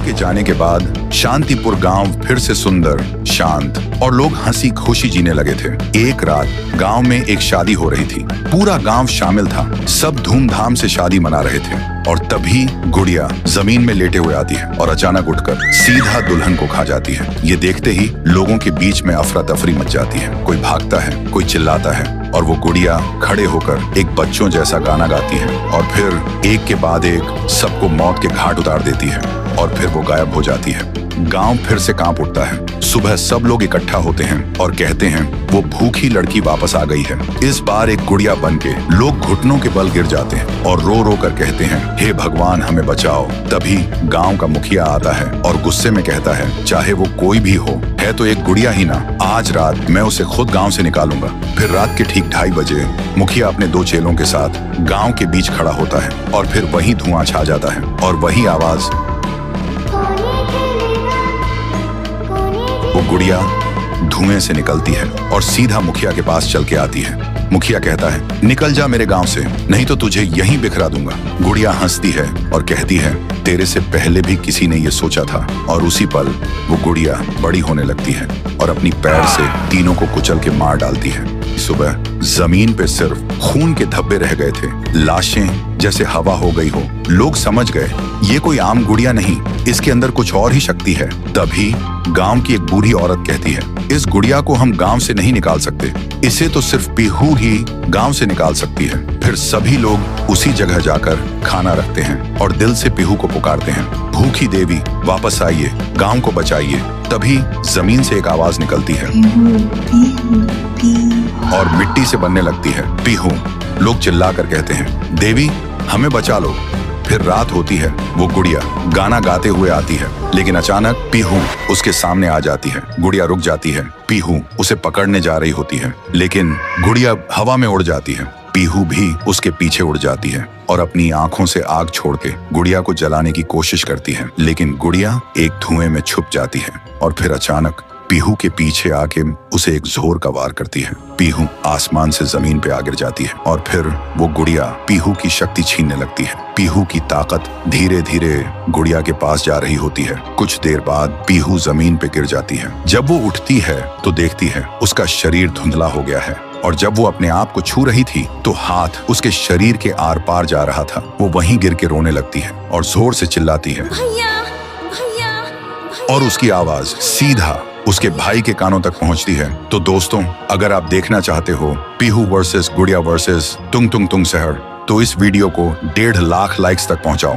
के जाने के बाद शांतिपुर गांव फिर से सुंदर, शांत और लोग हंसी खुशी जीने लगे थे। एक रात गांव में एक शादी हो रही थी। पूरा गांव शामिल था। सब धूमधाम से शादी मना रहे थे और तभी गुड़िया जमीन में लेटे हुए आती है और अचानक उठकर सीधा दुल्हन को खा जाती है। ये देखते ही लोगों के बीच में अफरा तफरी मच जाती है। कोई भागता है, कोई चिल्लाता है और वो गुड़िया खड़े होकर एक बच्चों जैसा गाना गाती है और फिर एक के बाद एक सबको मौत के घाट उतार देती है और फिर वो गायब हो जाती है। गांव फिर से कांप उठता है। सुबह सब लोग इकट्ठा होते हैं और कहते हैं वो भूखी लड़की वापस आ गई है। इस बार एक गुड़िया बनके लोग घुटनों के बल गिर जाते हैं और रो रो कर कहते हैं, हे भगवान हमें बचाओ। तभी गांव का मुखिया आता है और गुस्से में कहता है, चाहे वो कोई भी हो, है तो एक गुड़िया ही ना, आज रात मैं उसे खुद गांव से निकालूंगा। फिर रात के ठीक 2:30 बजे मुखिया अपने 2 चेलों के साथ गांव के बीच खड़ा होता है और फिर वही धुआं छा जाता है और वही आवाज। वो गुड़िया धुएं से निकलती है और सीधा मुखिया के पास चल के आती है। मुखिया कहता है, निकल जा मेरे गांव से, नहीं तो तुझे यहीं बिखरा दूंगा। गुड़िया हंसती है और कहती है, तेरे से पहले भी किसी ने ये सोचा था। और उसी पल वो गुड़िया बड़ी होने लगती है और अपनी पैर से तीनों को कुचल के मार डालती है। सुबह जमीन पे सिर्फ खून के धब्बे रह गए थे, लाशें जैसे हवा हो गई हो। लोग समझ गए ये कोई आम गुड़िया नहीं, इसके अंदर कुछ और ही शक्ति है। तभी गांव की एक बूढ़ी औरत कहती है, इस गुड़िया को हम गांव से नहीं निकाल सकते, इसे तो सिर्फ पीहू ही गांव से निकाल सकती है। फिर सभी लोग उसी जगह जाकर खाना रखते हैं और दिल से पीहू को पुकारते हैं, भूखी देवी वापस आइए, गांव को बचाइए। तभी जमीन से एक आवाज निकलती है और मिट्टी से बनने लगती है पीहू। लोग चिल्लाकर कहते हैं, देवी हमें बचा लो। फिर रात होती है। वो गुड़िया गाना गाते हुए आती है, लेकिन अचानक पीहू उसके सामने आ जाती है। गुड़िया रुक जाती है। पीहू उसे पकड़ने जा रही होती है, लेकिन गुड़िया हवा में उड़ जाती है। पीहू भी उसके पीछे उड़ जाती है और अपनी आंखों से आग छोड़ के गुड़िया को जलाने की कोशिश करती है, लेकिन गुड़िया एक धुएं में छुप जाती है और फिर अचानक पीहू के पीछे आके उसे एक जोर का वार करती है। पीहू आसमान से जमीन पे आ गिर जाती है और फिर वो गुड़िया पीहू की शक्ति छीनने लगती है। पीहू की ताकत धीरे धीरे गुड़िया के पास जा रही होती है। कुछ देर बाद पीहू जमीन पे गिर जाती है। जब वो उठती है तो देखती है उसका शरीर धुंधला हो गया है और जब वो अपने आप को छू रही थी तो हाथ उसके शरीर के आर पार जा रहा था। वो वहीं गिर के रोने लगती है और जोर से चिल्लाती है, भैया, भैया, भैया। और उसकी आवाज सीधा उसके भाई के कानों तक पहुंचती है। तो दोस्तों, अगर आप देखना चाहते हो पीहू वर्सेस गुड़िया वर्सेस तुंग तुंग तुंग सहर, तो इस वीडियो को 1.5 लाख लाइक्स तक पहुंचाओ।